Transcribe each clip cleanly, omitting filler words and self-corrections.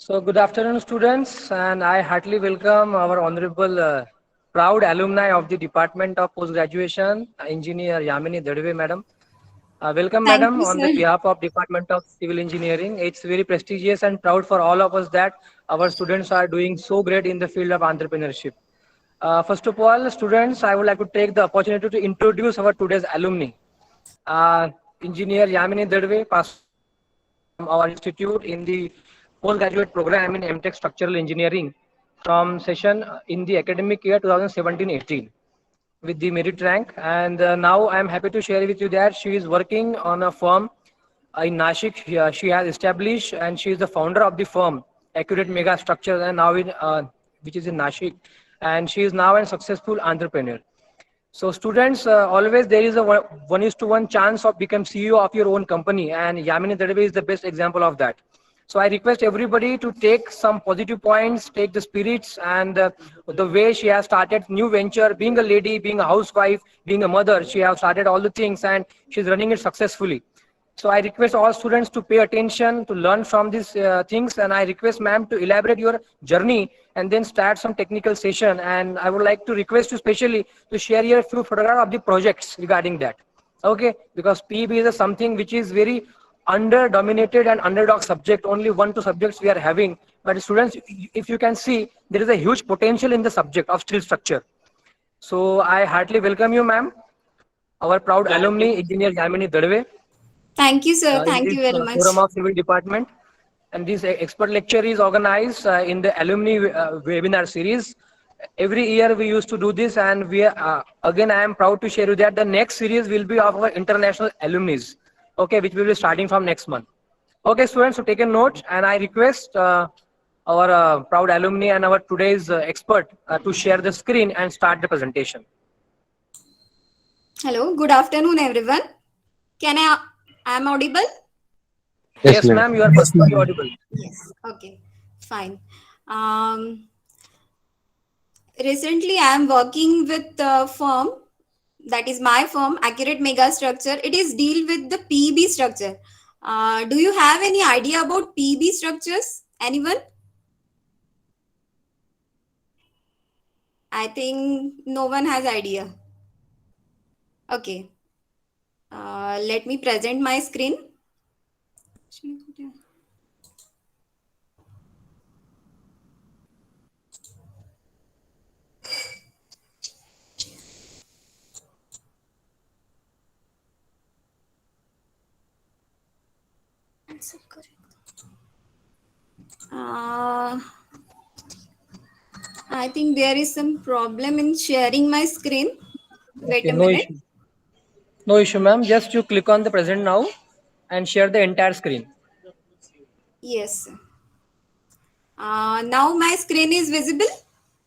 So, good afternoon, students, and I heartily welcome our honorable, proud alumni of the Department of Post Graduation, Engineer Yamini Dadve, madam. Welcome, Thank madam, you, on the sir. behalf of Department of Civil Engineering. It's very prestigious and proud for all of us that our students are doing so great in the field of entrepreneurship. First of all, students, I would like to take the opportunity to introduce our today's alumni. Uh, Engineer Yamini Dadve passed from our institute in the postgraduate program in MTech Structural Engineering from session in the academic year 2017-18 with the merit rank. And now I am happy to share with you that she is working on a firm in Nashik. She has established and she is the founder of the firm Accurate Mega Structure and now in which is in Nashik. And she is now a successful entrepreneur. So students, always there is a one is to one chance of become CEO of your own company, and Yamini Dadave is the best example of that. So I request everybody to take some positive points, take the spirits, and the way she has started new venture, being a lady, being a housewife, being a mother, she has started all the things, and she's running it successfully. So I request all students to pay attention, to learn from these things, and I request ma'am to elaborate your journey and then start some technical session. And I would like to request you specially to share your few photographs of the projects regarding that. Okay, because PEB is something which is very under dominated and underdog subject. Only one two subjects we are having, but students, if you can see, there is a huge potential in the subject of steel structure. So I heartily welcome you, ma'am, our proud Thank alumni, you. Engineer Yamini Dadve Thank you, sir. in Thank this you very forum much. of civil department. And this expert lecture is organized in the alumni webinar series. Every year we used to do this, and we again I am proud to share with you that the next series will be of our international alumni, okay, which will be starting from next month. Okay, students, so take a note, and I request our proud alumni and our today's expert to share the screen and start the presentation. Hello. Good afternoon, everyone. Can I am audible? Yes, Yes, ma'am. ma'am, you are perfectly audible. Yes. Okay. Fine. Um, Recently, I am working with a firm that is my firm, Accurate Mega Structure. It is deal with the PB structure. Do you have any idea about PB structures? Anyone? I think no one has idea. Okay. Let me present my screen. Uh, I think there is some problem in sharing my screen. Wait Okay, a no minute. issue. No issue, ma'am. Just you click on the present now and share the entire screen. Yes. Now my screen is visible.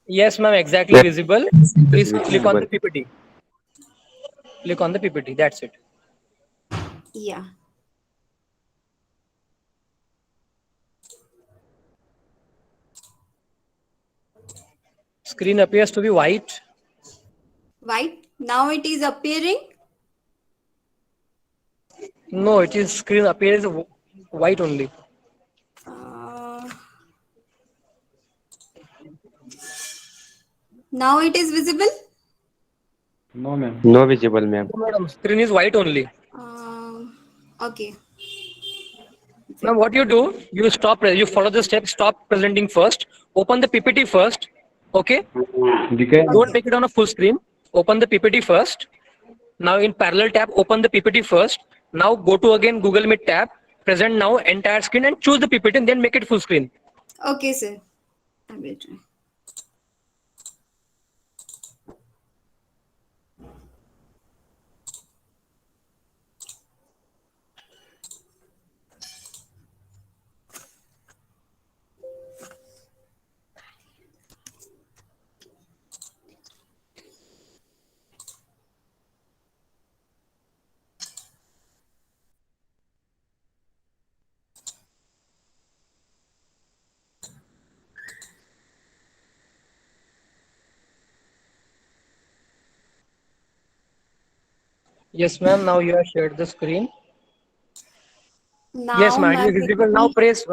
Yes, ma'am, exactly Yes, visible. it's Please click on visible. the PPT. Click on the PPT. That's it. Yeah. Screen appears to be white. White. Now it is appearing. No, it is screen appears white only. Uh, Now it is visible. No, ma'am. No visible, ma'am. No, madam, screen is white only. Okay. Ma'am, what you do, you stop, you follow the steps, stop presenting first, open the PPT first, okay? दिखे Don't Okay. make it on a full screen. Open the PPT first. Now in parallel tab, open the PPT first. Now go to again Google Meet tab, present now entire screen and choose the PPT and then make it full screen. Okay, sir. I will try. Yes, ma'am. Now you have shared the screen. Yes, Now ma'am. It my is visible. Now PPT. press.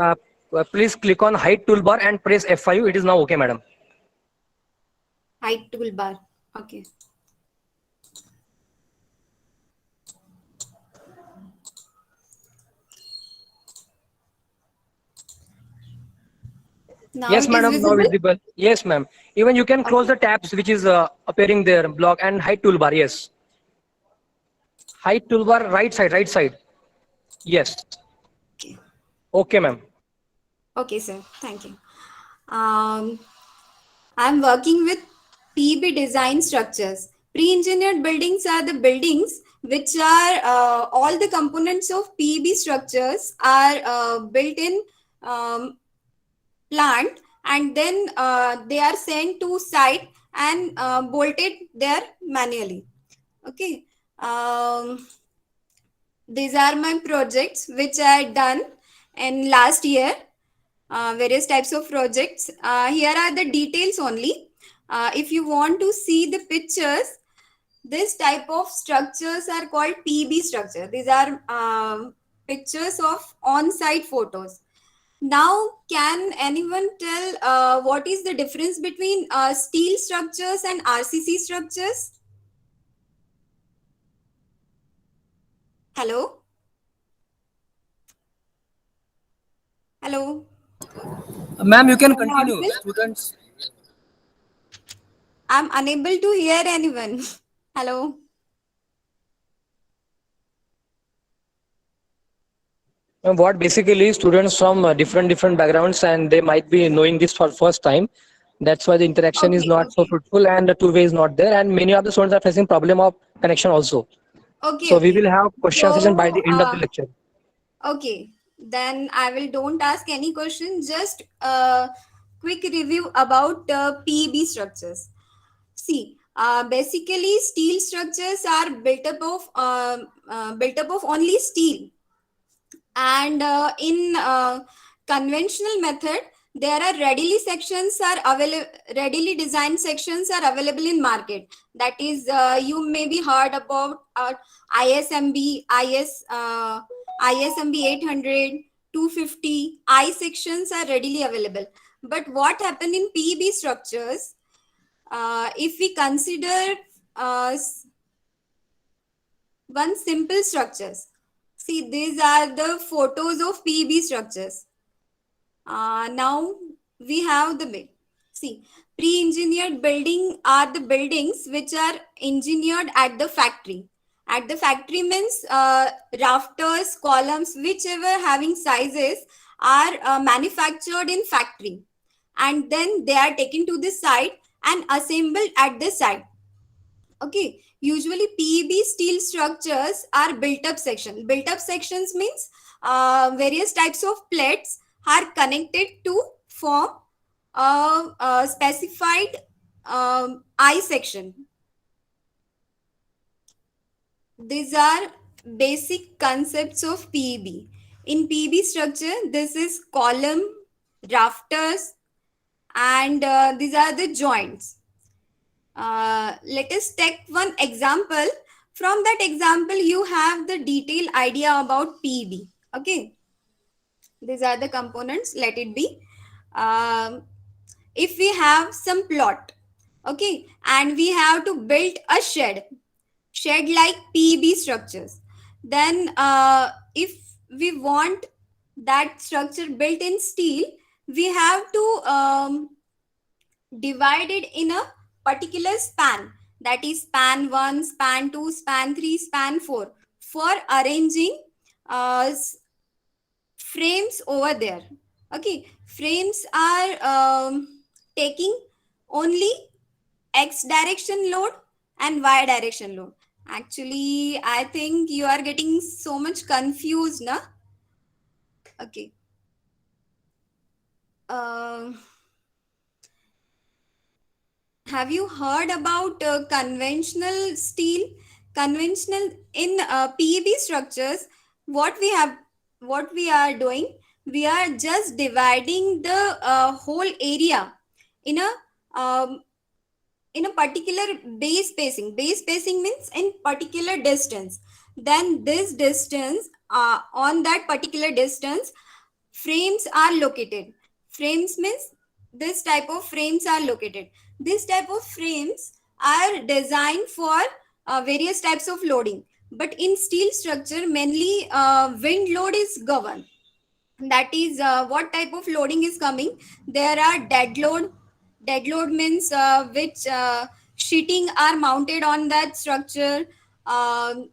Please click on height toolbar and press F5. It is now okay, madam. Height toolbar. Okay. Now Yes, it is madam. Now visible. visible. Yes, ma'am. Even you can close the tabs which is appearing there. Block and height toolbar. Yes. Height toolbar, right side, right side. Yes. Okay. Okay, ma'am. Okay, sir. Thank you. I'm working with PB design structures. Pre-engineered buildings are the buildings which are all the components of PB structures are built in plant, and then they are sent to site and bolted there manually. Okay. These are my projects which I done in last year. Various types of projects. Here are the details only. If you want to see the pictures, this type of structures are called PB structure. These are pictures of on-site photos. Now, can anyone tell what is the difference between steel structures and RCC structures? Hello? Hello? Ma'am, you can Am I continue. audible? Students. I'm unable to hear anyone. Hello? What basically students from different backgrounds and they might be knowing this for first time. That's why the interaction is Okay, not so okay. fruitful and the two-way is not there. And many of the students are facing problem of connection also. Okay, So we okay. will have question session by So, the end of the lecture. okay. Then I will don't ask any question. Just a quick review about PEB structures. See, basically steel structures are built up of only steel, and in conventional method there are readily designed sections are available in market. That is, you may be heard about ISMB, ISMB 800, 250 I sections are readily available. But what happened in PEB structures, if we consider one simple structures. See, these are the photos of PEB structures. Now we have the bit. See, pre-engineered building are the buildings which are engineered at the factory. At the factory means rafters, columns, whichever having sizes are manufactured in factory, and then they are taken to the site and assembled at the site. Okay, usually PEB steel structures are built up section. Built up sections means various types of plates are connected to form a specified I section. These are basic concepts of PEB. In PEB structure, this is column, rafters, and these are the joints. Let us take one example. From that example, you have the detailed idea about PEB. Okay, these are the components. Let it be. If we have some plot, okay, and we have to build a shed like PEB structures, then if we want that structure built in steel, we have to divided in a particular span, that is span 1, span 2, span 3, span 4, for arranging frames over there. Okay, frames are taking only x direction load and y direction load. Actually, I think you are getting so much confused, na? Okay. Have you heard about conventional steel? Conventional in PEB structures, what we are doing, we are just dividing the whole area in a particular base spacing. Base spacing means in particular distance. Then this distance, on that particular distance, frames are located. Frames means this type of frames are located. This type of frames are designed for various types of loading. But in steel structure, mainly wind load is governed. That is what type of loading is coming. There are dead load. Dead load means which sheeting are mounted on that structure. Um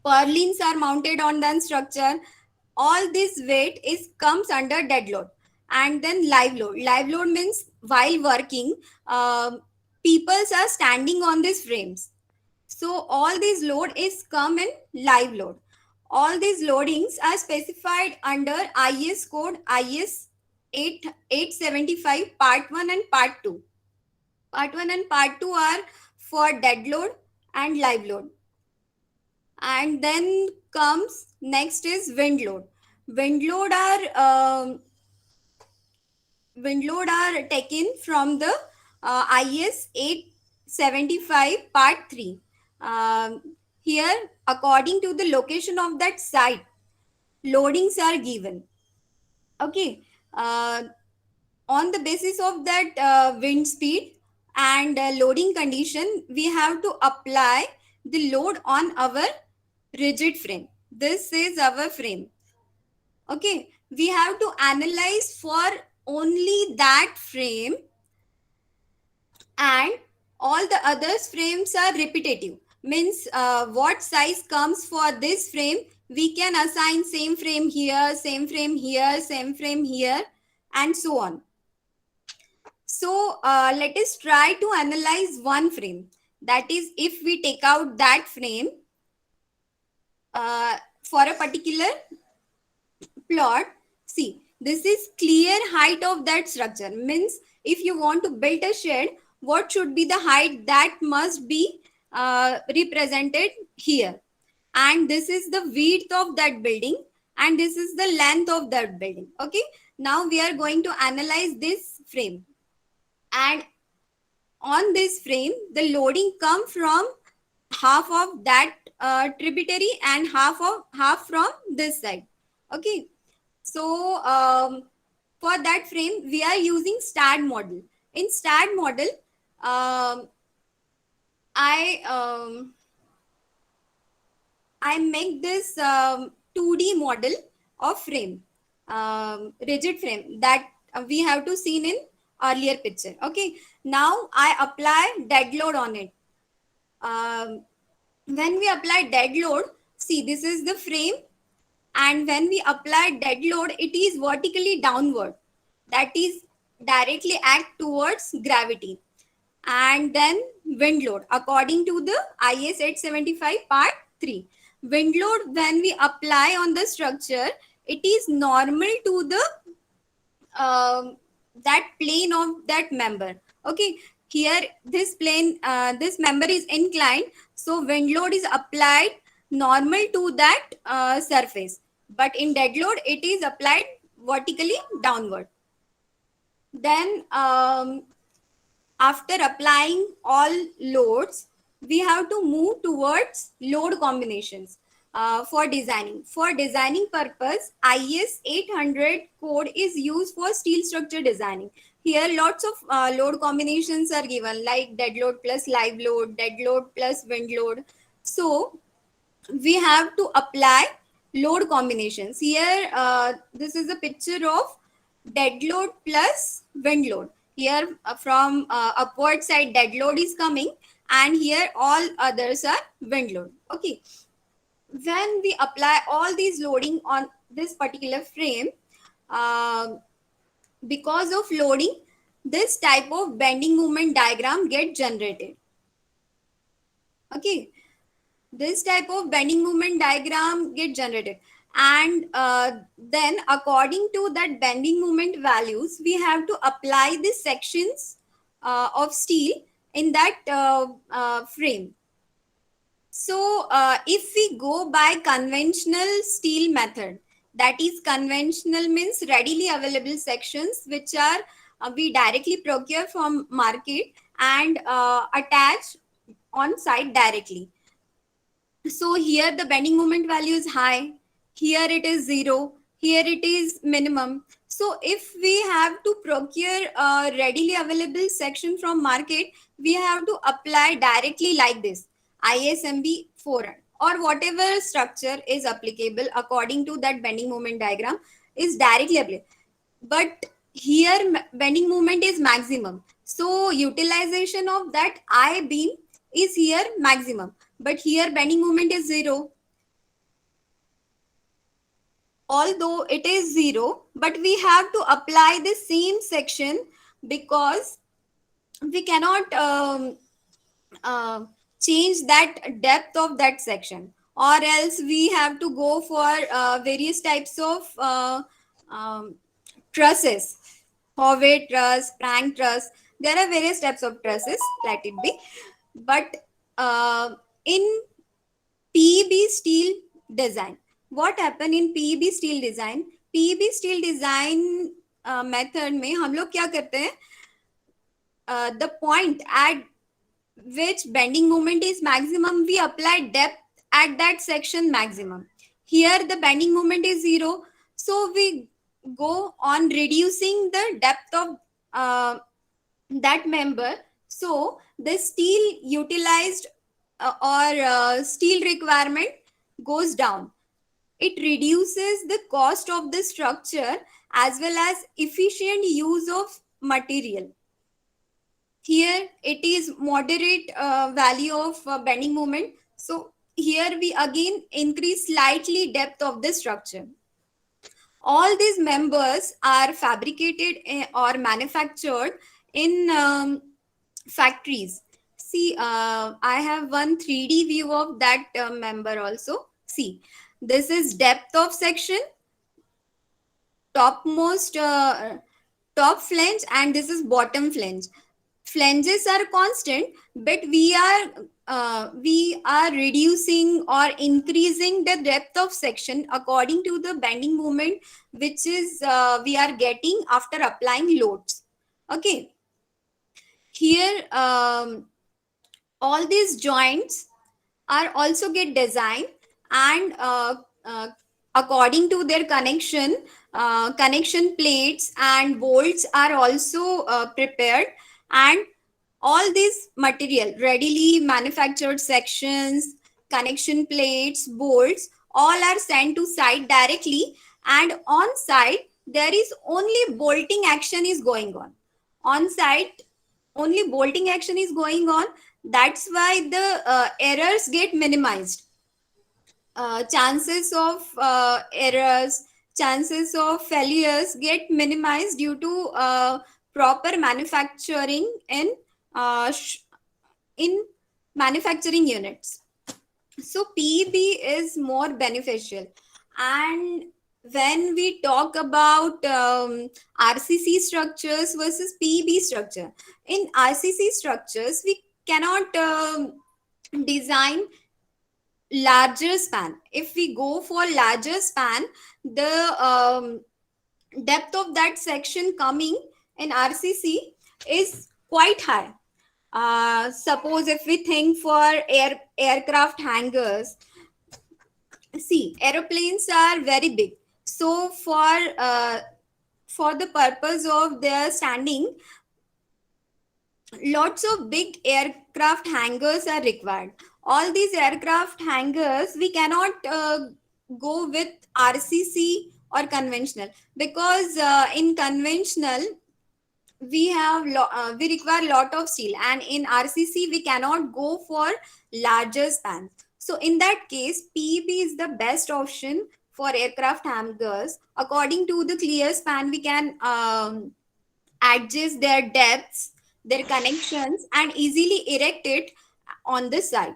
Purlins are mounted on that structure. All this weight is comes under dead load. And then live load. Live load means while working, peoples are standing on these frames. So all these load is come in live load. All these loadings are specified under IS code IS 875 part 1 and part 2. Part 1 and part 2 are for dead load and live load. And then comes next is wind load. Wind load are taken from the IS 875 part 3. Here, according to the location of that site, loadings are given. Okay. On the basis of that wind speed and loading condition, we have to apply the load on our rigid frame. This is our frame. Okay. We have to analyze for only that frame, and all the others frames are repetitive. Means what size comes for this frame, we can assign same frame here, same frame here, same frame here, and so on. So let us try to analyze one frame. That is, if we take out that frame for a particular plot, see, this is clear height of that structure. Means if you want to build a shed, what should be the height that must be represented here. And this is the width of that building, and this is the length of that building. Okay. Now we are going to analyze this frame. And on this frame, the loading come from half of that tributary and half from this side. Okay. So for that frame, we are using STAAD model. In STAAD model, I make this 2D model of frame, rigid frame that we have to seen in earlier picture. Okay. Now I apply dead load on it. When we apply dead load, see, this is the frame, and when we apply dead load, it is vertically downward. That is directly act towards gravity. And then wind load according to the IS 875 part 3. Wind load, when we apply on the structure, it is normal to the that plane of that member. Okay. Here this plane, this member is inclined, so wind load is applied normal to that surface. But in dead load, it is applied vertically downward. Then after applying all loads, we have to move towards load combinations for designing. For designing purpose, IS 800 code is used for steel structure designing. Here lots of load combinations are given, like dead load plus live load, dead load plus wind load. So we have to apply load combinations. Here this is a picture of dead load plus wind load. Here from upward side dead load is coming, and here all others are wind load. Okay. When we apply all these loading on this particular frame, because of loading, this type of bending moment diagram get generated. Okay. This type of bending moment diagram get generated. And then according to that bending moment values, we have to apply the sections of steel in that frame. So if we go by conventional steel method, that is, conventional means readily available sections, which are we directly procure from market and attach on site directly. So here the bending moment value is high. Here it is 0. here it is minimum. So if we have to procure a readily available section from market, we have to apply directly like this, ISMB 400 or whatever structure is applicable according to that bending moment diagram is directly applicable. But here bending moment is maximum. So utilization of that I beam is here maximum. But here bending moment is 0. Although it is 0, but we have to apply the same section because we cannot change that depth of that section, or else we have to go for various types of trusses, Hovet truss, prank truss. There are various types of trusses, let it be. But in PEB steel design, what happen in PEB steel design? PEB steel design method में हम लोग क्या करते हैं? The point at which bending moment is maximum, we apply depth at that section maximum. Here the bending moment is 0, so we go on reducing the depth of that member. So the steel utilized or steel requirement goes down. It reduces the cost of the structure as well as efficient use of material. Here it is moderate value of bending moment. So here we again increase slightly depth of the structure. All these members are fabricated or manufactured in factories. See, I have one 3D view of that member also. See, this is depth of section, topmost top flange, and this is bottom flange. Flanges are constant, but we are reducing or increasing the depth of section according to the bending moment which is we are getting after applying loads. Okay, here all these joints are also get designed and according to their connection plates and bolts are also prepared, and all these material readily manufactured sections, connection plates, bolts, all are sent to site directly, and on site there is only bolting action is going on site, only bolting action is going on. That's why the errors get minimized. Chances of errors, chances of failures get minimized due to proper manufacturing in manufacturing units. So PEB is more beneficial. And when we talk about RCC structures versus PEB structure, in RCC structures we cannot design larger span. If we go for larger span, the depth of that section coming in RCC is quite high. Suppose if we think for aircraft hangars, see, aeroplanes are very big. So for the purpose of their standing, lots of big aircraft hangars are required. All these aircraft hangars we cannot go with RCC or conventional, because in conventional we have we require lot of steel, and in RCC we cannot go for larger spans. So in that case, PEB is the best option for aircraft hangars. According to the clear span, we can adjust their depths, their connections, and easily erect it on the site.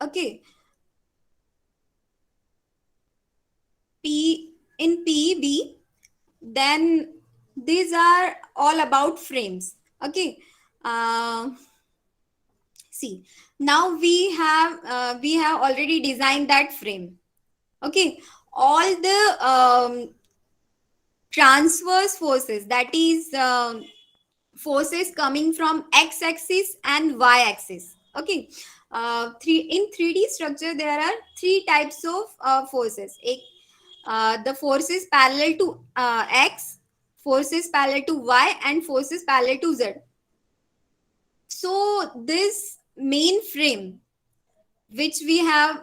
Okay. In PEB, then these are all about frames. Okay. See, now we have already designed that frame. Okay, all the transverse forces, that is forces coming from x-axis and y-axis. Okay, in 3D structure there are three types of forces. the force is parallel to x, force is parallel to y, and force is parallel to z. So this main frame, which we have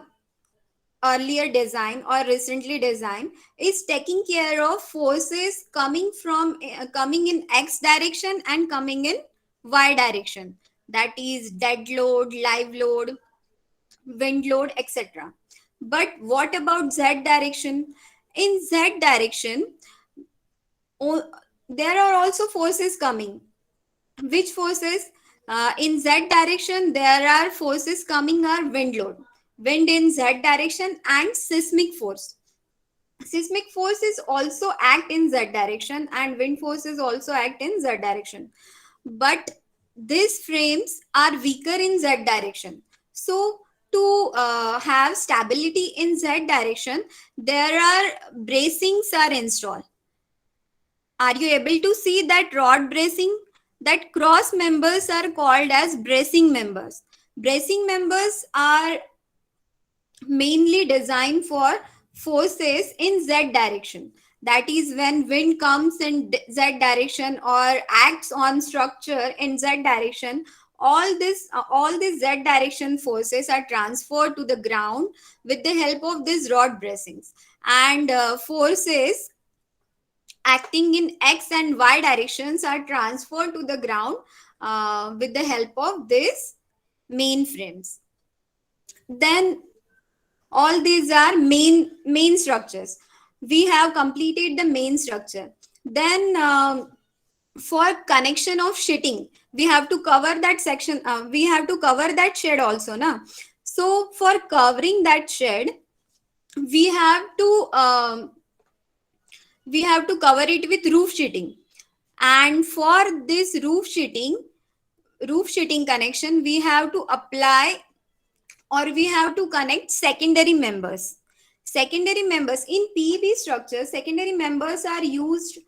earlier designed or recently designed, is taking care of forces coming coming in x direction and coming in y direction. That is dead load, live load, wind load, etc. But what about z direction? In z direction, there are also forces coming. Which forces? In z direction, there are forces coming are wind load, wind in z direction, and seismic force. Seismic forces also act in z direction, and wind forces also act in z direction. But these frames are weaker in z direction. So to have stability in z direction, there are bracings are installed. Are you able to see that rod bracing? That cross members are called as bracing members. Bracing members are mainly designed for forces in z direction. That is, when wind comes in z direction or acts on structure in z direction, all these z direction forces are transferred to the ground with the help of these rod bracings, and forces acting in x and y directions are transferred to the ground with the help of these main frames. Then all these are main structures. We have completed the main structure. Then for connection of sheeting, we have to cover that section, we have to cover that shed also, na? So for covering that shed, we have to cover it with roof sheeting. And for this roof sheeting connection, we have to apply, or we have to connect secondary members. Secondary members in PEB structures, secondary members are used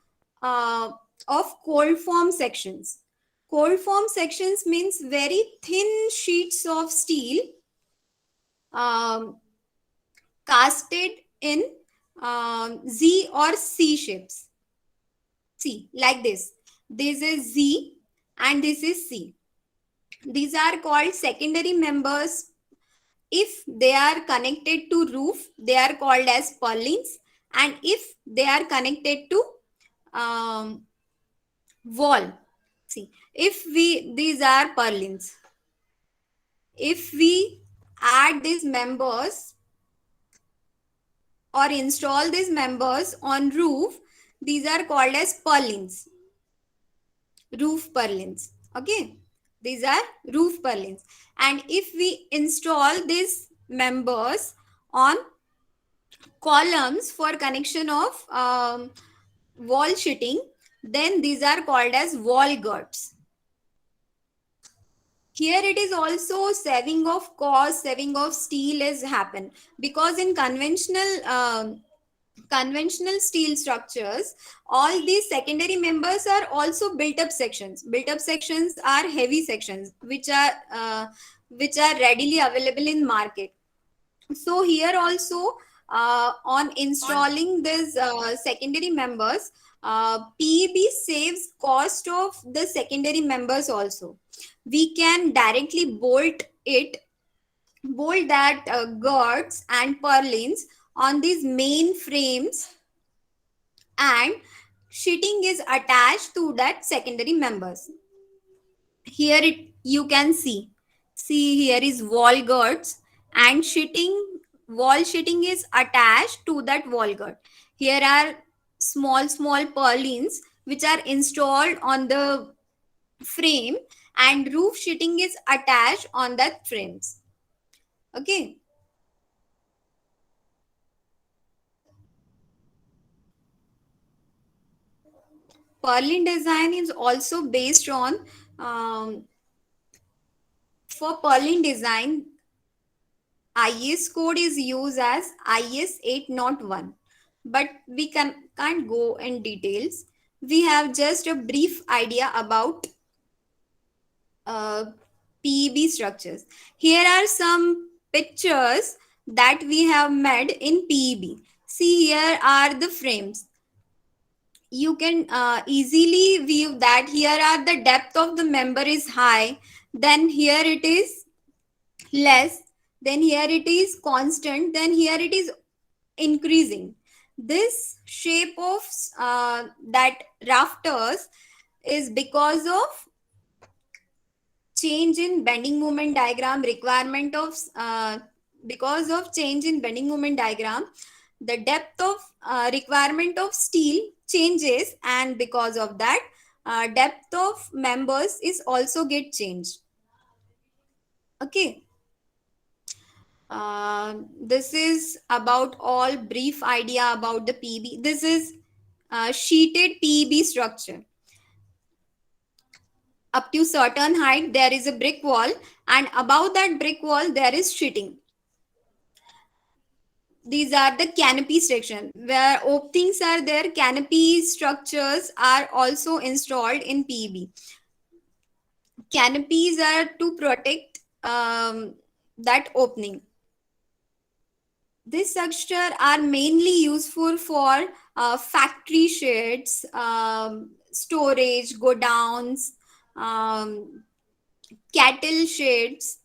of cold form sections. Cold form sections means very thin sheets of steel casted in Z or C shapes. See, like this. This is Z and this is C. These are called secondary members. If they are connected to roof, they are called as purlins. And if they are connected to wall, see, these are purlins. If we add these members or install these members on roof, these are called as purlins, roof purlins. Okay, these are roof purlins. And if we install these members on columns for connection of wall sheeting, then these are called as wall girts. Here it is also saving of cost, saving of steel is happen, because in conventional steel structures, all these secondary members are also built up sections. Built up sections are heavy sections which are readily available in market. So here also on installing these secondary members, PEB saves cost of the secondary members also. We can directly bolt that girts and purlins on these main frames, and sheeting is attached to that secondary members. Here you can see here is wall girts, and wall sheeting is attached to that wall girt. Here are small purlins which are installed on the frame, and roof sheeting is attached on that frames. Okay. Purlin design is also based on for purlin design, IS code is used as IS 801, but we can't go in details. We have just a brief idea about PEB structures. Here are some pictures that we have made in PEB. See, here are the frames. You can easily view that here are the depth of the member is high, then here it is less, then here it is constant, then here it is increasing. This shape of that rafters is because of change in bending moment diagram requirement of because of change in bending moment diagram, the depth of requirement of steel changes, and because of that depth of members is also get changed. Okay. This is about all brief idea about the PB. This is sheeted PEB structure. Up to certain height, there is a brick wall, and above that brick wall, there is sheeting. These are the canopy section where openings are there. Canopy structures are also installed in PEB. Canopies are to protect that opening. This structure are mainly useful for factory sheds, storage, godowns, cattle sheds,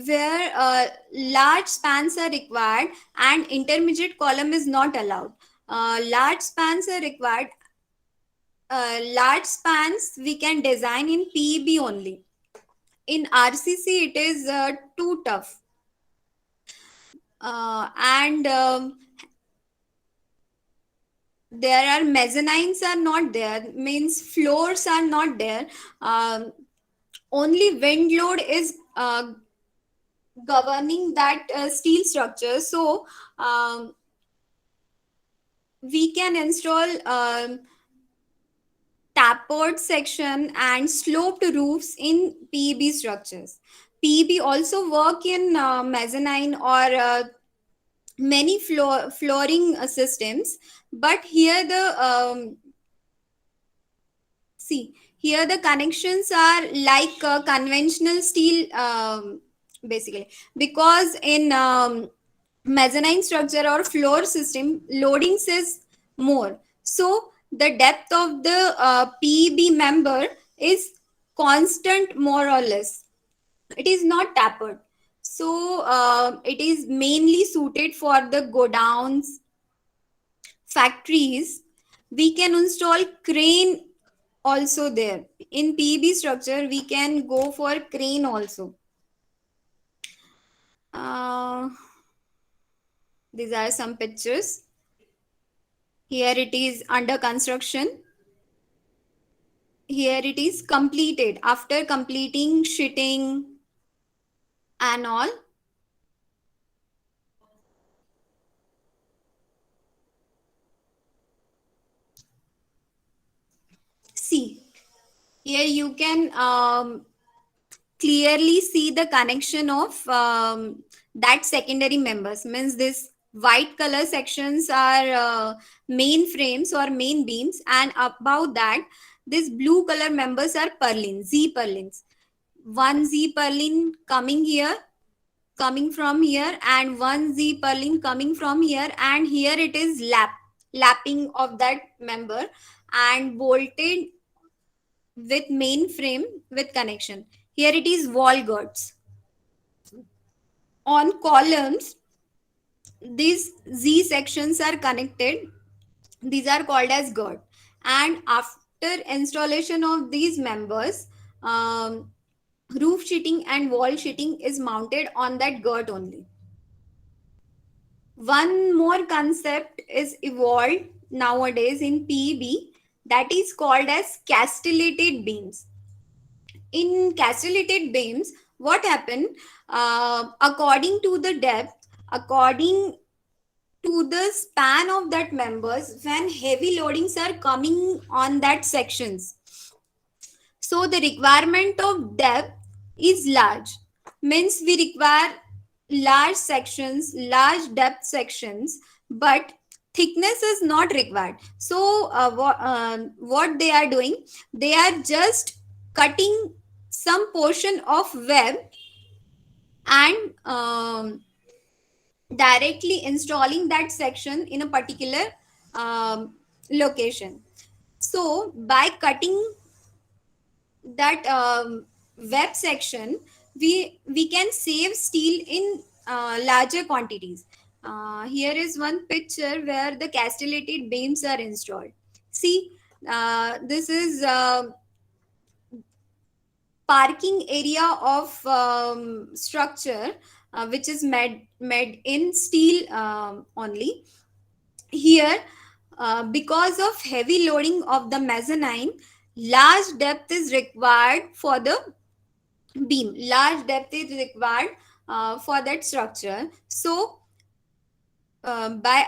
where large spans are required and intermediate column is not allowed. Large spans are required. Large spans we can design in PEB only. In RCC, it is too tough. And there are mezzanines are not there, means floors are not there. Only wind load is governing that steel structure. So we can install tapered section and sloped roofs in PEB structures. PEB also work in mezzanine or many flooring systems, but here the see, here the connections are like conventional steel, basically, because in mezzanine structure or floor system, loadings is more. So the depth of the PEB member is constant, more or less. It is not tapered. So it is mainly suited for the godowns, factories. We can install crane also there. In PEB structure, we can go for crane also. These are some pictures. Here it is under construction. Here it is completed after completing sheeting and all. See, here you can clearly see the connection of that secondary members. Means this white color sections are main frames or main beams, and above that this blue color members are purlins, Z purlins. One Z purlin coming here, coming from here, and one Z purlin coming from here, and here it is lapping of that member and bolted with main frame with connection. Here it is wall girts. On columns, these Z sections are connected. These are called as girt. And after installation of these members, roof sheeting and wall sheeting is mounted on that girt only. One more concept is evolved nowadays in PEB, that is called as castellated beams. In castellated beams, what happened? According to the depth, according to the span of that members, when heavy loadings are coming on that sections, so the requirement of depth is large. Means we require large sections, large depth sections, but thickness is not required. So what they are doing, they are just cutting some portion of web and directly installing that section in a particular location. So by cutting that web section, we can save steel in larger quantities. Here is one picture where the castellated beams are installed. See, this is parking area of structure which is made in steel only. Here, because of heavy loading of the mezzanine, large depth is required for the beam. Large depth is required for that structure. So, by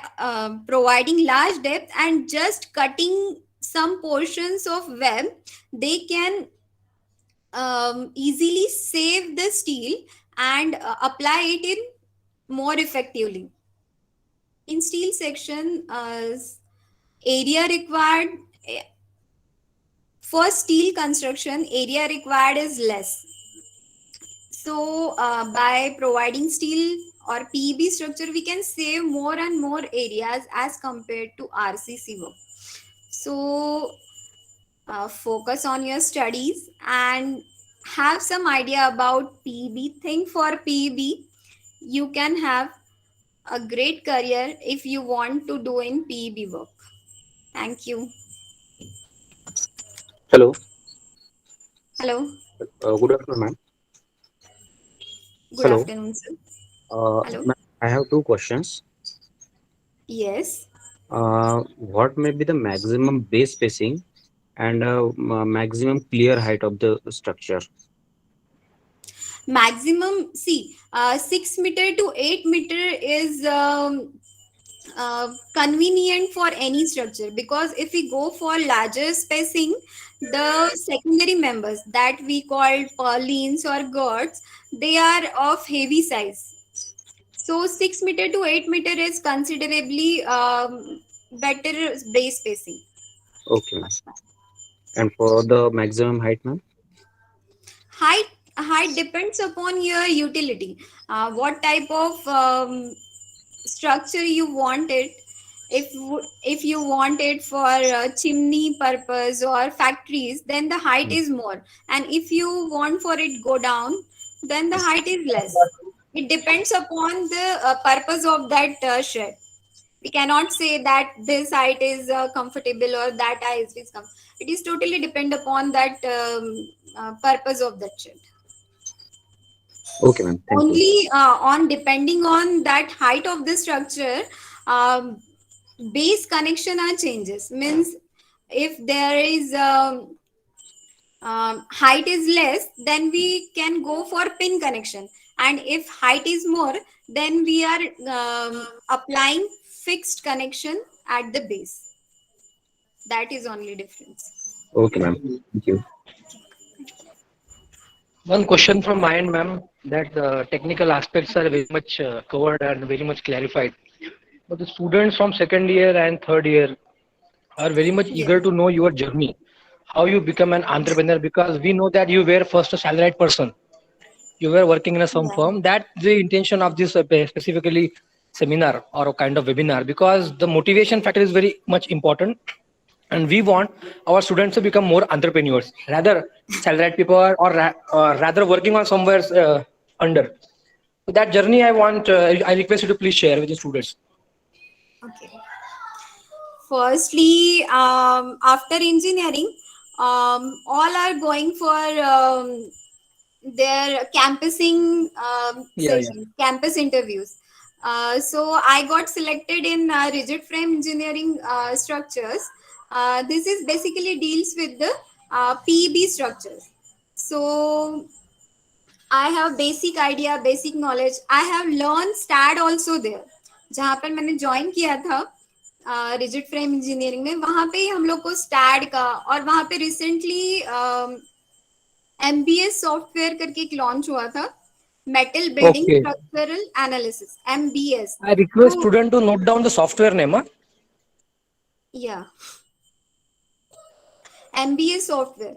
providing large depth and just cutting some portions of web, they can easily save the steel and apply it in more effectively. In steel section, area required for steel construction, area required is less. So by providing steel or PEB structure, we can save more and more areas as compared to RCC work. So focus on your studies and have some idea about PEB. Think for PEB. You can have a great career if you want to do in PEB work. Thank you. Hello. Hello. Good afternoon, ma'am. Good Hello. afternoon, sir. Hello. Ma'am, I have two questions. Yes. What may be the maximum base spacing and maximum clear height of the structure? Maximum, see, 6 meter to 8 meter is convenient for any structure, because if we go for larger spacing, the secondary members that we call purlins or girts, they are of heavy size. So 6 meter to 8 meter is considerably better base spacing. Okay, ma'am. And for the maximum height, ma'am? Height depends upon your utility. What type of structure you want it. If you want it for chimney purpose or factories, then the height is more, and if you want for it go down, then the height is less. It depends upon the purpose of that shed. We cannot say that this height is comfortable or that height is it is totally depend upon that purpose of that shed. Okay, ma'am. Thank you. Only on depending on that height of the structure, um, base connection are changes. Means if there is height is less, then we can go for pin connection, and if height is more, then we are applying fixed connection at the base. That is only difference. Okay, ma'am. Thank you. One question from my end, ma'am, that the technical aspects are very much covered and very much clarified. But the students from second year and third year are very much Yes. eager to know your journey, how you become an entrepreneur, because we know that you were first a salaried person. You were working in a some Yeah. firm. That's the intention of this specifically seminar or a kind of webinar, because the motivation factor is very much important, and we want our students to become more entrepreneurs rather salaried people, or rather working on somewhere under. So that journey I want, I request you to please share with the students. Okay. Firstly, after engineering, all are going for their campusing Yeah. sessions, campus interviews. So I got selected in rigid frame engineering structures. This is basically deals with the PEB structures. So I have basic idea, basic knowledge. I have learned STAD also there. जहाँ पर मैंने join किया था rigid frame engineering में, वहां पे ही हम लोग को स्टैड का, और वहां पे रिसेंटली MBS सॉफ्टवेयर करके एक लॉन्च हुआ था, metal building Okay. Structural analysis, MBS. I request तो student to note down the software name. Huh? yeah, MBS software.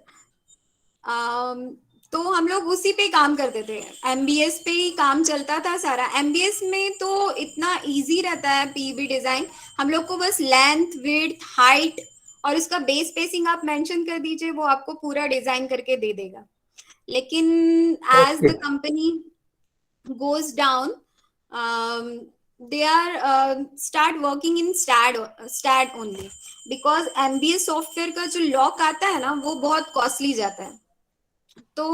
तो हम लोग उसी पे काम करते थे, एमबीएस पे ही काम चलता था सारा। एमबीएस में तो इतना इजी रहता है पीबी डिजाइन, हम लोग को बस लेंथ, विड्थ, हाइट और उसका बेस स्पेसिंग आप मेंशन कर दीजिए, वो आपको पूरा डिजाइन करके दे देगा। लेकिन as Okay. The company goes down, they are start working in stat only, because MBA software का जो लॉक आता है ना वो बहुत कॉस्टली जाता है, तो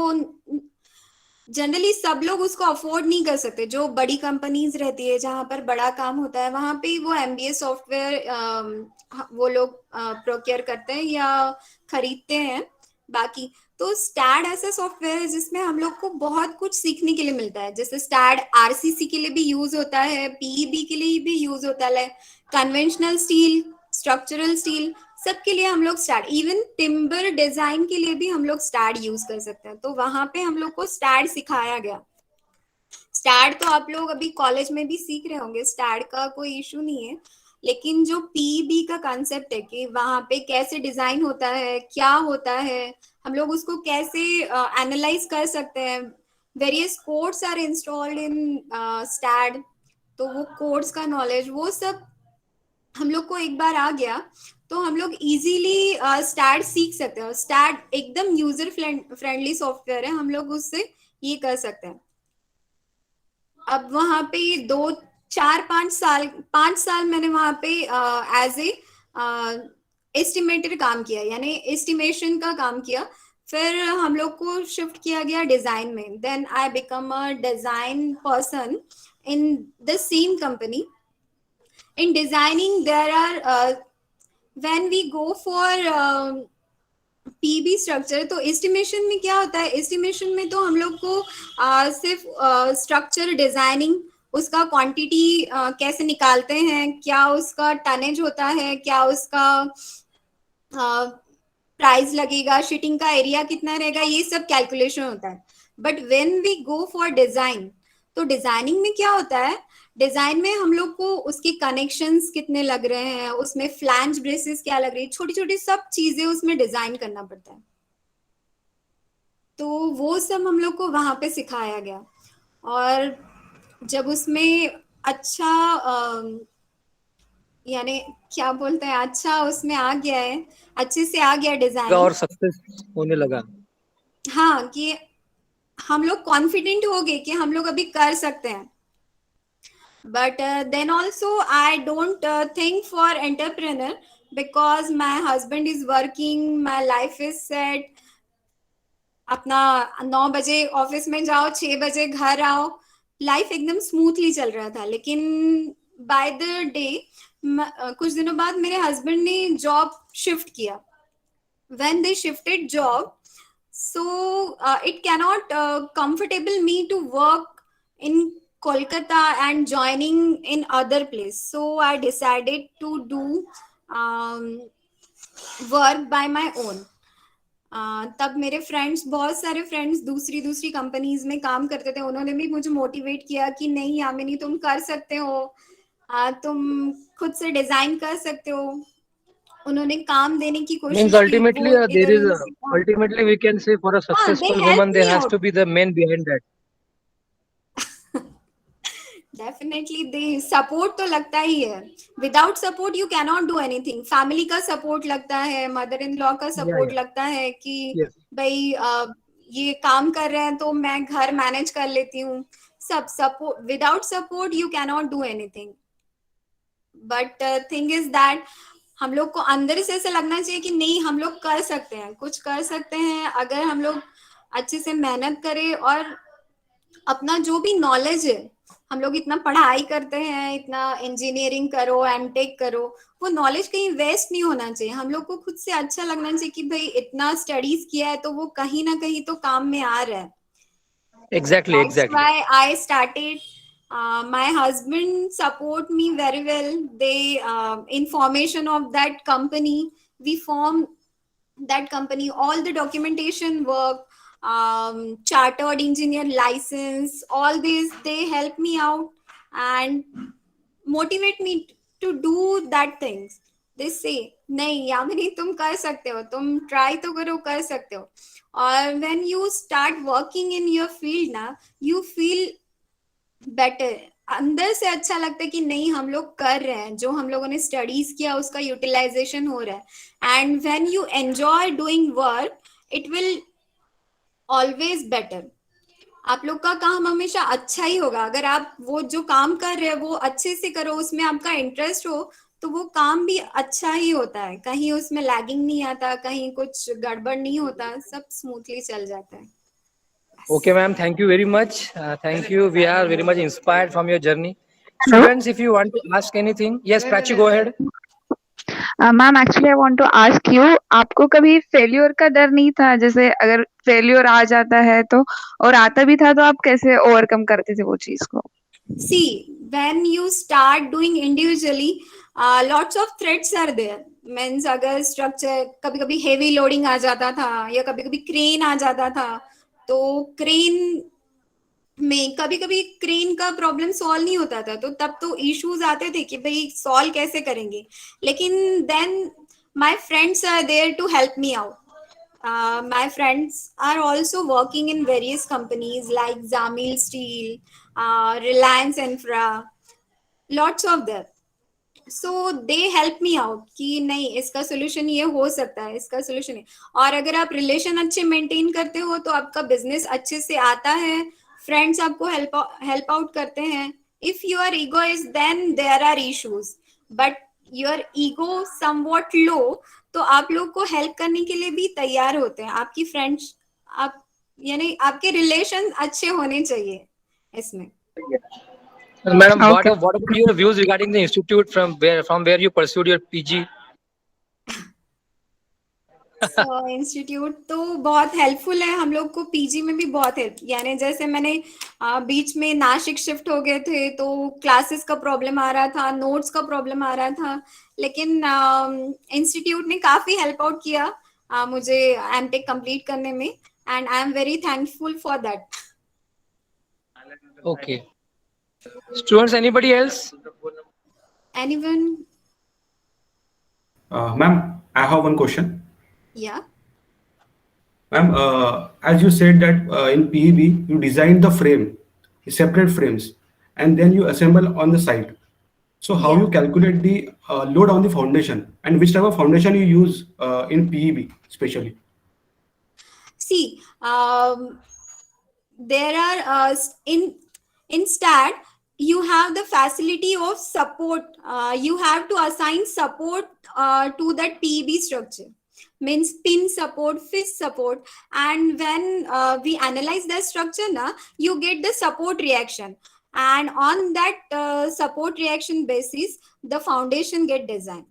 जनरली सब लोग उसको अफोर्ड नहीं कर सकते। जो बड़ी कंपनीज रहती है जहां पर बड़ा काम होता है वहां पे वो MBA सॉफ्टवेयर वो लोग प्रोक्योर करते हैं या खरीदते हैं। बाकी तो स्टैड ऐसा सॉफ्टवेयर है जिसमें हम लोग को बहुत कुछ सीखने के लिए मिलता है। जैसे स्टैड आरसीसी के लिए भी यूज होता है, पीईबी के लिए भी यूज होता है, कन्वेंशनल स्टील, स्ट्रक्चरल स्टील, सबके लिए हम लोग स्टैड, इवन टिम्बर डिजाइन के लिए भी हम लोग स्टैड यूज कर सकते हैं। तो वहां पे हम लोग को स्टैड सिखाया गया। स्टैड तो आप लोग अभी कॉलेज में भी सीख रहे होंगे, स्टैड का कोई इशू नहीं है। लेकिन जो पीबी का कंसेप्ट है कि वहां पे कैसे डिजाइन होता है, क्या होता है, हम लोग उसको कैसे एनालाइज कर सकते हैं, various codes are installed in STAAD, तो वो कोड्स का नॉलेज वो सब हम लोग को एक बार आ गया तो हम लोग इजीली स्टैड सीख सकते हैं। स्टैड एकदम यूजर फ्रेंडली सॉफ्टवेयर है, हम लोग उससे ये कर सकते हैं। अब वहां पे 5 साल मैंने वहां पे एज ए एस्टिमेटर काम किया, यानी एस्टिमेशन का काम किया। फिर हम लोग को शिफ्ट किया गया डिजाइन में, then I become a design person in the same company. In designing there are when we go for PB structure, तो एस्टिमेशन में क्या होता है, एस्टिमेशन में तो हम लोग को सिर्फ स्ट्रक्चर डिजाइनिंग, उसका क्वांटिटी कैसे निकालते हैं, क्या उसका टनेज होता है, क्या उसका प्राइस लगेगा, शीटिंग का एरिया कितना रहेगा, ये सब कैलकुलेशन होता है। But when we go for design, तो डिजाइनिंग में क्या होता है, डिजाइन में हम लोग को उसके कनेक्शंस कितने लग रहे हैं, उसमें फ्लैंज ब्रेसेस क्या लग रही है, छोटी छोटी सब चीजें उसमें डिजाइन करना पड़ता है। तो वो सब हम लोग को वहां पे सिखाया गया। और जब उसमें अच्छा यानी क्या बोलते हैं, अच्छा उसमें आ गया है, अच्छे से आ गया डिजाइन, और सक्सेस होने लगा। हाँ, कि हम लोग कॉन्फिडेंट हो गए कि हम लोग अभी कर सकते हैं। But then also I don't think for entrepreneur, because my husband is working, my life is set, अपना 9 बजे ऑफिस में जाओ, 6 बजे घर आओ, लाइफ एकदम स्मूथली चल रहा था। लेकिन बाय द डे कुछ दिनों बाद मेरे हस्बैंड ने जॉब शिफ्ट किया। When they shifted job, so it cannot comfortable me to work in Kolkata and joining in other place, so I decided to do work by my own. तब मेरे friends, बहुत सारे friends दूसरी दूसरी companies में काम करते थे, उन्होंने भी मुझे मोटिवेट किया कि नहीं यामिनी तुम कर सकते हो, तुम खुद से डिजाइन कर सकते हो। उन्होंने काम देने की कोशिश Means की, ultimately, वो there इधर is उधर से काम, ultimately we can say for a हाँ, they successful helped woman, there me has out. to be the man behind that. Definitely they support तो लगता ही है, without support you cannot do anything. Family का support लगता है, mother in law का Yeah, support yeah. लगता है कि Yes. भाई ये काम कर रहे हैं तो मैं घर मैनेज कर लेती हूँ, सब support, without support you cannot do anything. But thing is that हम लोग को अंदर से ऐसा लगना चाहिए कि नहीं हम लोग कर सकते हैं, कुछ कर सकते हैं अगर हम लोग अच्छे से मेहनत करें। और अपना जो भी नॉलेज है, हम लोग इतना पढ़ाई करते हैं, इतना इंजीनियरिंग करो, एमटेक करो, वो नॉलेज कहीं वेस्ट नहीं होना चाहिए। हम लोग को खुद से अच्छा लगना चाहिए कि भाई इतना स्टडीज किया है तो वो कहीं ना कहीं तो काम में आ रहा है। Exactly, That's exactly. why I started. My husband support me very well. They information of that company. We form that company. All the documentation work, chartered engineer license, all these they help me out and motivate me to do that things. दे से नहीं यामिनी तुम कर सकते हो, तुम try तो करो, कर सकते हो. और when you start working in your field ना, यू फील बेटर, अंदर से अच्छा लगता है कि नहीं हम लोग कर रहे हैं, जो हम लोगों ने स्टडीज किया उसका यूटिलाइजेशन हो रहा है. And when you enjoy doing work, it will always better. आप लोग का काम हमेशा अच्छा ही होगा. अगर आप वो जो काम कर रहे हैं वो अच्छे से करो, उसमें आपका इंटरेस्ट हो, तो वो काम भी अच्छा ही होता है. कहीं उसमें लैगिंग नहीं आता, कहीं कुछ गड़बड़ नहीं होता, सब स्मूथली चल जाता है. Okay, ma'am. Thank you very much. Thank you. We are very much inspired from your journey. Hello? Students, if you want to ask anything, yes, Prachi, go ahead. Ma'am actually I want to ask you, आपको कभी failure का डर नहीं था? जैसे अगर failure आ जाता है तो, और आता भी था तो आप कैसे ओवरकम करते थे वो चीज को? See, when you start doing individually, lots of threats are there. Means अगर स्ट्रक्चर कभी कभी हेवी लोडिंग आ जाता था या कभी कभी क्रेन आ जाता था, तो क्रेन में कभी कभी क्रेन का प्रॉब्लम सॉल्व नहीं होता था, तो तब तो इश्यूज आते थे कि भाई सॉल्व कैसे करेंगे. लेकिन then my friends are there to help me out. My friends are also working in various companies like Zamil Steel, Reliance Infra, lots of them. So they help me out कि नहीं इसका solution ये हो सकता है, इसका solution है. और अगर आप रिलेशन अच्छे मेंटेन करते हो तो आपका बिजनेस अच्छे से आता है, फ्रेंड्स आपको हेल्प आउट करते हैं. If your ego is then there are issues, but your ego somewhat low, तो आप लोग को हेल्प करने के लिए भी तैयार होते हैं. आपकी फ्रेंड्स, आप यानी आपके रिलेशन अच्छे होने चाहिए इसमें. Madam, Okay. what about your views regarding the institute from where you pursued your PG? Institute तो बहुत हेल्पफुल है हम लोग को. पीजी में भी बहुत हेल्प, यानी जैसे मैंने बीच में नासिक शिफ्ट हो गए थे तो क्लासेस का प्रॉब्लम आ रहा था, नोट्स का प्रॉब्लम आ रहा था, लेकिन इंस्टीट्यूट ने काफी हेल्प आउट किया मुझे एमटेक कंप्लीट करने में, and I am very thankful for that. Okay. Students, anybody else? Anyone? Ma'am, I have one question. या Ma'am, as you said that in PEB, you design the frame, separate frames, and then you assemble on the site. So how Yeah. you calculate the load on the foundation, and which type of foundation you use in PEB especially? See, there are in STAT you have the facility of support. You have to assign support to that PEB structure, means pin support, fish support, and when we analyze the structure na, you get the support reaction, and on that support reaction basis the foundation get designed.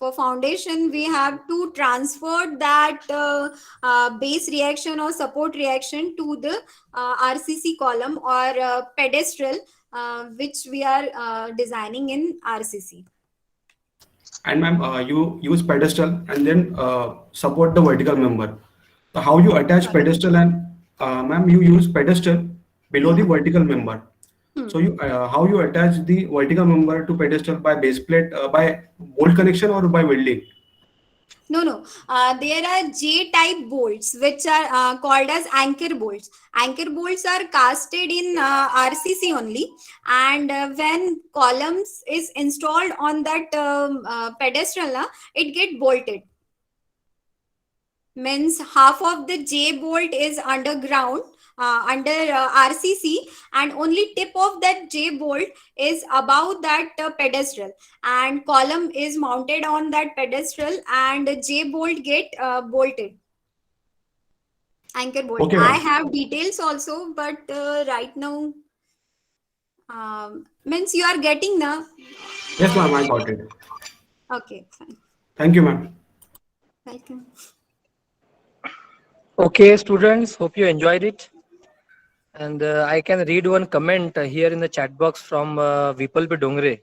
For foundation we have to transfer that base reaction or support reaction to the RCC column or pedestal which we are designing in RCC. And ma'am, you use pedestal and then support the vertical member. So how you attach pedestal and ma'am, you use pedestal below the vertical member. So you how you attach the vertical member to pedestal by base plate by bolt connection or by welding? No. There are J-type bolts which are called as anchor bolts. Anchor bolts are casted in RCC only, and when columns is installed on that pedestal, it get bolted. Means half of the J bolt is underground under RCC, and only tip of that J bolt is above that pedestal, and column is mounted on that pedestal, and J bolt get bolted. Anchor bolt. Okay, I ma'am. have details also, but right now, means you are getting now. Yes, ma'am, I got it. Okay, fine. Thank you, ma'am. Welcome. Okay, students, hope you enjoyed it. And I can read one comment here in the chat box from Vipal Dongre.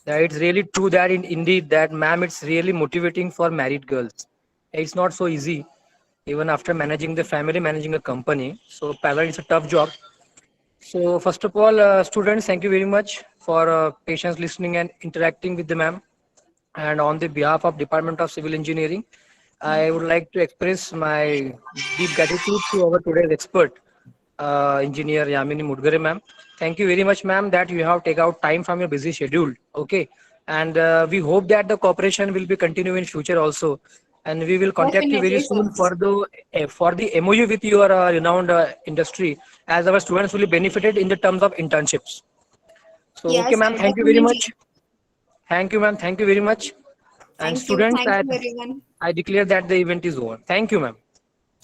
That it's really true that indeed that ma'am, it's really motivating for married girls. It's not so easy, even after managing the family, managing a company. So parallel is a tough job. So first of all, students, thank you very much for patience listening and interacting with the ma'am. and on the behalf of Department of Civil Engineering, I would like to express my deep gratitude to our today's expert, Engineer Yamini Mudgare, ma'am. Thank you very much, ma'am, that you have take out time from your busy schedule. Okay, and we hope that the cooperation will be continue in future also, and we will contact you very Definitely, soon sir. for the MOU with your renowned industry, as our students will be benefited in the terms of internships. So, okay, Yes, ma'am, sir, thank you very definitely. much. Thank you, ma'am. Thank you very much. And Thank you. students, Thank you, everyone. I declare that the event is over. Thank you, ma'am.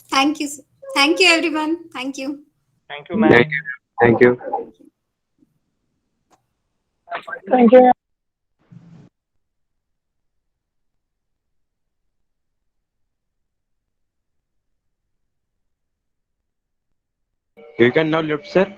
Thank you, sir. Thank you, everyone. Thank you. Thank you, ma'am. Thank you. You can now lift, sir.